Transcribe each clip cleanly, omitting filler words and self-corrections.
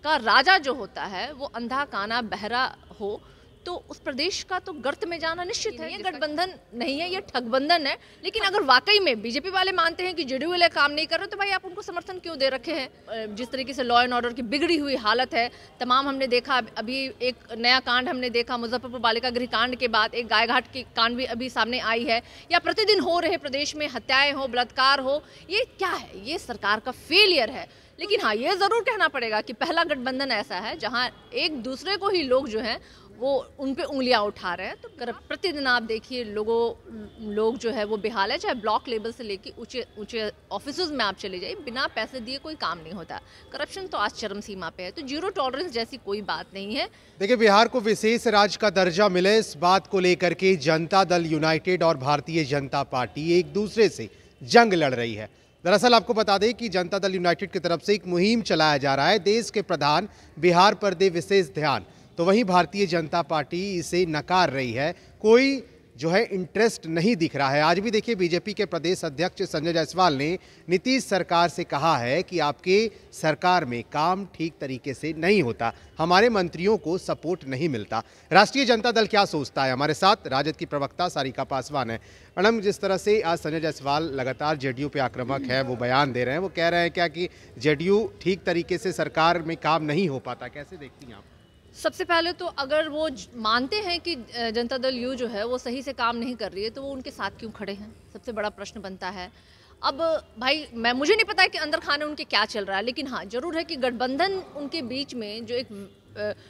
का राजा जो होता है वो अंधा काना बहरा हो तो उस प्रदेश का तो गर्त में जाना निश्चित है। ये गठबंधन नहीं है, ये ठगबंधन है। लेकिन अगर वाकई में बीजेपी वाले मानते हैं कि जेडीयू वाले काम नहीं कर रहे तो भाई आप उनको समर्थन क्यों दे रखे हैं। जिस तरीके से लॉ एंड ऑर्डर की बिगड़ी हुई हालत है, तमाम हमने देखा। अभी एक नया कांड हमने देखा मुजफ्फरपुर बालिका गृह कांड के बाद, एक गायघाट की कांड भी अभी सामने आई है, या प्रतिदिन हो रहे प्रदेश में हत्याएं हो, बलात्कार हो। ये क्या है? ये सरकार का फेलियर है। लेकिन हाँ, ये जरूर कहना पड़ेगा कि पहला गठबंधन ऐसा है जहां एक दूसरे को ही लोग जो हैं वो उन पे उंगलियां उठा रहे हैं। तो प्रतिदिन आप देखिए लोग जो है वो बेहाल है, चाहे ब्लॉक लेवल से लेके ऊंचे ऑफिस में आप चले जाइए, बिना पैसे दिए कोई काम नहीं होता। करप्शन तो आज चरम सीमा पे है, तो जीरो टॉलरेंस जैसी कोई बात नहीं है। देखिए, बिहार को विशेष राज्य का दर्जा मिले, इस बात को लेकर के जनता दल यूनाइटेड और भारतीय जनता पार्टी एक दूसरे से जंग लड़ रही है। दरअसल आपको बता दें कि जनता दल यूनाइटेड की तरफ से एक मुहिम चलाया जा रहा है, देश के प्रधान बिहार पर दे विशेष ध्यान। तो वहीं भारतीय जनता पार्टी इसे नकार रही है, कोई जो है इंटरेस्ट नहीं दिख रहा है। आज भी देखिए, बीजेपी के प्रदेश अध्यक्ष संजय जायसवाल ने नीतीश सरकार से कहा है कि आपके सरकार में काम ठीक तरीके से नहीं होता, हमारे मंत्रियों को सपोर्ट नहीं मिलता। राष्ट्रीय जनता दल क्या सोचता है? हमारे साथ राजद की प्रवक्ता सारिका पासवान है। मैडम, जिस तरह से आज संजय जायसवाल लगातार जेडीयू पे आक्रामक है, वो बयान दे रहे हैं, वो कह रहे हैं क्या कि जेडीयू ठीक तरीके से सरकार में काम नहीं हो पाता, कैसे देखती हैं आप? सबसे पहले तो अगर वो मानते हैं कि जनता दल यू जो है वो सही से काम नहीं कर रही है तो वो उनके साथ क्यों खड़े हैं, सबसे बड़ा प्रश्न बनता है। अब भाई मुझे नहीं पता है कि अंदर खाने उनके क्या चल रहा है, लेकिन हाँ जरूर है कि गठबंधन उनके बीच में जो एक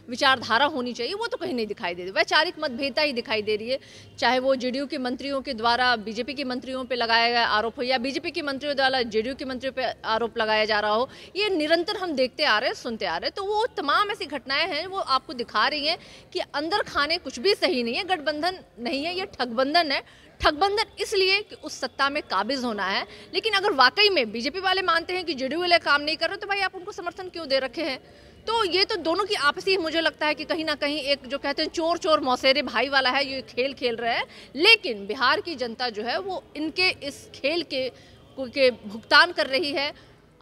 विचारधारा होनी चाहिए वो तो कहीं नहीं दिखाई दे रही। वैचारिक मतभेदता ही दिखाई दे रही है, चाहे वो जेडीयू के मंत्रियों के द्वारा बीजेपी के मंत्रियों पे लगाया गया आरोप हो या बीजेपी के मंत्रियों द्वारा जेडीयू के मंत्रियों पे आरोप लगाया जा रहा हो। ये निरंतर हम देखते आ रहे हैं, सुनते आ रहे हैं। तो वो तमाम ऐसी घटनाएं हैं वो आपको दिखा रही हैं कि अंदर खाने कुछ भी सही नहीं है। गठबंधन नहीं है, ये ठगबंधन है। ठगबंधन इसलिए कि उस सत्ता में काबिज होना है। लेकिन अगर वाकई में बीजेपी वाले मानते हैं कि जेडीयू वाले काम नहीं कर रहे तो भाई आप उनको समर्थन क्यों दे रखे हैं। तो ये तो दोनों की आपसी, मुझे लगता है कि कहीं ना कहीं एक जो कहते हैं चोर चोर मौसेरे भाई वाला है, ये खेल खेल रहे हैं। लेकिन बिहार की जनता जो है वो इनके इस खेल के भुगतान कर रही है।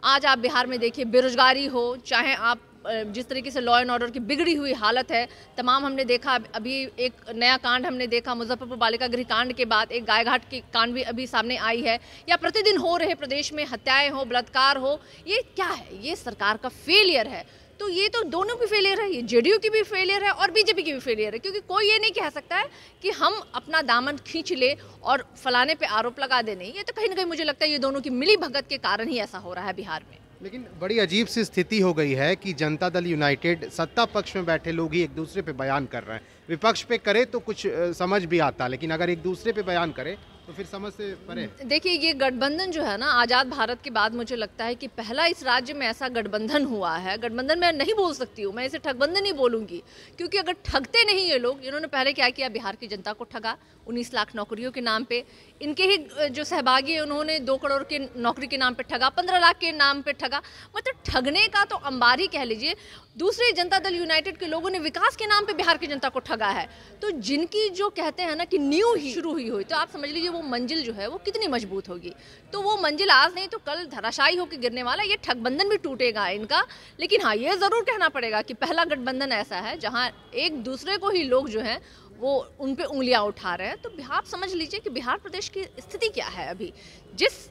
आज आप बिहार में देखिए, बेरोजगारी हो, चाहे आप जिस तरीके से लॉ एंड ऑर्डर की बिगड़ी हुई हालत है, तमाम हमने देखा। अभी एक नया कांड हमने देखा मुजफ्फरपुर बालिका गृह कांड के बाद, एक गायघाट की कांड भी अभी सामने आई है, या प्रतिदिन हो रहे प्रदेश में हत्याएं हो, बलात्कार हो। ये क्या है? ये सरकार का फेलियर है। तो ये तो दोनों की फेलियर है, ये जेडीयू की भी फेलियर है और बीजेपी की भी फेलियर है। क्योंकि कोई ये नहीं कह सकता है कि हम अपना दामन खींच ले और फलाने पे आरोप लगा दे। नहीं, ये तो कहीं ना कहीं मुझे लगता है ये दोनों की मिली भगत के कारण ही ऐसा हो रहा है बिहार में। लेकिन बड़ी अजीब सी स्थिति हो गई है कि जनता दल यूनाइटेड, सत्ता पक्ष में बैठे लोग ही एक दूसरे पे बयान कर रहे हैं। विपक्ष पे करे तो कुछ समझ भी आता, लेकिन अगर एक दूसरे पे बयान करे तो फिर समझ से परे। देखिए, ये गठबंधन जो है ना, आज़ाद भारत के बाद मुझे लगता है कि पहला इस राज्य में ऐसा गठबंधन हुआ है। गठबंधन मैं नहीं बोल सकती हूँ, मैं इसे ठगबंधन ही बोलूँगी। क्योंकि अगर ठगते नहीं ये लोग, इन्होंने पहले क्या किया, बिहार की जनता को ठगा 19 लाख नौकरियों के नाम पे। इनके ही जो सहभागी है उन्होंने 2 करोड़ के नौकरी के नाम पे ठगा, 15 लाख के नाम पे ठगा। मतलब ठगने का तो अंबार ही कह लीजिए। दूसरी जनता दल यूनाइटेड के लोगों ने विकास के नाम पे बिहार की जनता को ठगा है। तो जिनकी जो कहते हैं ना कि न्यू ही शुरू हुई तो आप समझ लीजिए वो मंजिल जो है वो कितनी मजबूत होगी। तो वो मंजिल आज नहीं तो कल धराशायी होकर गिरने वाला, ये ठगबंधन भी टूटेगा इनका। लेकिन हाँ, ये जरूर कहना पड़ेगा कि पहला गठबंधन ऐसा है जहाँ एक दूसरे को ही लोग जो हैं वो उन पे उंगलियां उठा रहे हैं। तो बिहार, समझ लीजिए कि बिहार प्रदेश की स्थिति क्या है अभी। जिस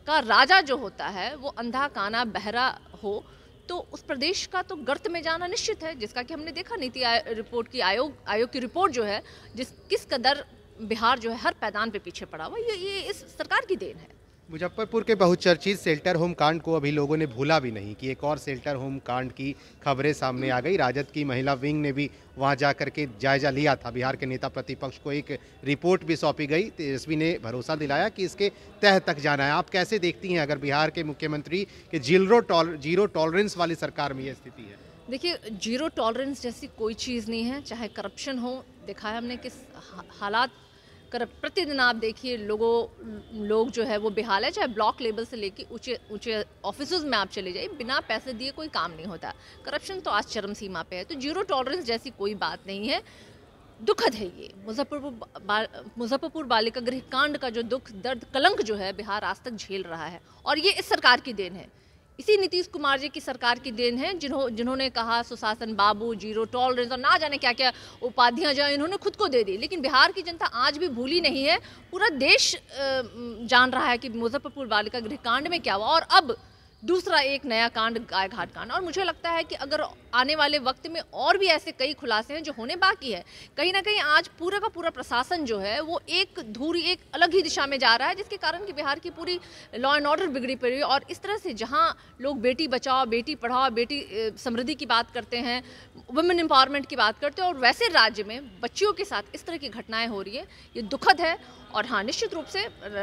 का राजा जो होता है वो अंधा काना बहरा हो तो उस प्रदेश का तो गर्त में जाना निश्चित है। जिसका कि हमने देखा नीति रिपोर्ट की आयोग की रिपोर्ट जो है, किस कदर बिहार जो है हर पैदान पे पीछे पड़ा हुआ। ये इस सरकार की देन है। मुजफ्फरपुर के बहुचर्चित शेल्टर होम कांड को अभी लोगों ने भूला भी नहीं कि एक और शेल्टर होम कांड की खबरें सामने आ गई। राजद की महिला विंग ने भी वहां जाकर के जायजा लिया था। बिहार के नेता प्रतिपक्ष को एक रिपोर्ट भी सौंपी गई। तेजस्वी ने भरोसा दिलाया कि इसके तह तक जाना है। आप कैसे देखती हैं अगर बिहार के मुख्यमंत्री के जीरो टॉलरेंस वाली सरकार में ये स्थिति है? देखिए, जीरो टॉलरेंस जैसी कोई चीज़ नहीं है। चाहे करप्शन हो, देखा है हमने किस हालात प्रतिदिन आप देखिए लोग जो है वो बेहाल है, चाहे ब्लॉक लेवल से लेके ऊंचे ऑफिस में आप चले जाइए, बिना पैसे दिए कोई काम नहीं होता। करप्शन तो आज चरम सीमा पे है। तो जीरो टॉलरेंस जैसी कोई बात नहीं है। दुखद है ये मुजफ्फरपुर बालिका गृह कांड का जो दुख, दर्द, कलंक जो है बिहार आज तक झेल रहा है, और ये इस सरकार की देन है। इसी नीतीश कुमार जी की सरकार की देन है, जिन्होंने कहा सुशासन बाबू, जीरो टॉलरेंस और ना जाने क्या क्या उपाधियां जो इन्होंने खुद को दे दी। लेकिन बिहार की जनता आज भी भूली नहीं है। पूरा देश जान रहा है कि मुजफ्फरपुर बालिका गृह कांड में क्या हुआ, और अब दूसरा एक नया कांड गाय घाट कांड। और मुझे लगता है कि अगर आने वाले वक्त में और भी ऐसे कई खुलासे हैं जो होने बाकी है, कहीं ना कहीं आज पूरा का पूरा प्रशासन जो है वो एक अलग ही दिशा में जा रहा है, जिसके कारण कि बिहार की पूरी लॉ एंड ऑर्डर बिगड़ी पड़ी है। और इस तरह से जहां लोग बेटी बचाओ, बेटी पढ़ाओ, बेटी समृद्धि की बात करते हैं, वुमेन एम्पावरमेंट की बात करते हैं, और वैसे राज्य में बच्चियों के साथ इस तरह की घटनाएं हो रही है, ये दुखद है। और हाँ, निश्चित रूप से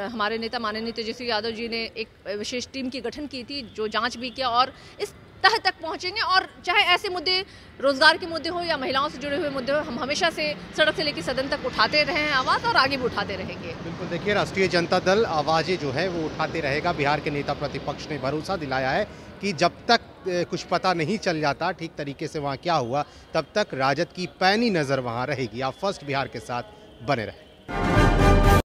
हमारे नेता माननीय तेजस्वी यादव जी ने एक विशेष टीम की गठन की थी जो जांच भी किया, और इस तह तक पहुंचेंगे। और चाहे ऐसे मुद्दे, रोजगार के मुद्दे हो या महिलाओं से जुड़े हुए मुद्दे हो, हम हमेशा से सड़क से लेकर सदन तक उठाते रहे हैं आवाज़, और आगे भी उठाते रहेंगे। बिल्कुल, देखिए राष्ट्रीय जनता दल आवाज़ें जो है वो उठाते रहेगा। बिहार के नेता प्रतिपक्ष ने भरोसा दिलाया है कि जब तक कुछ पता नहीं चल जाता ठीक तरीके से वहाँ क्या हुआ, तब तक राजद की पैनी नज़र वहाँ रहेगी। आप फर्स्ट बिहार के साथ बने रहें।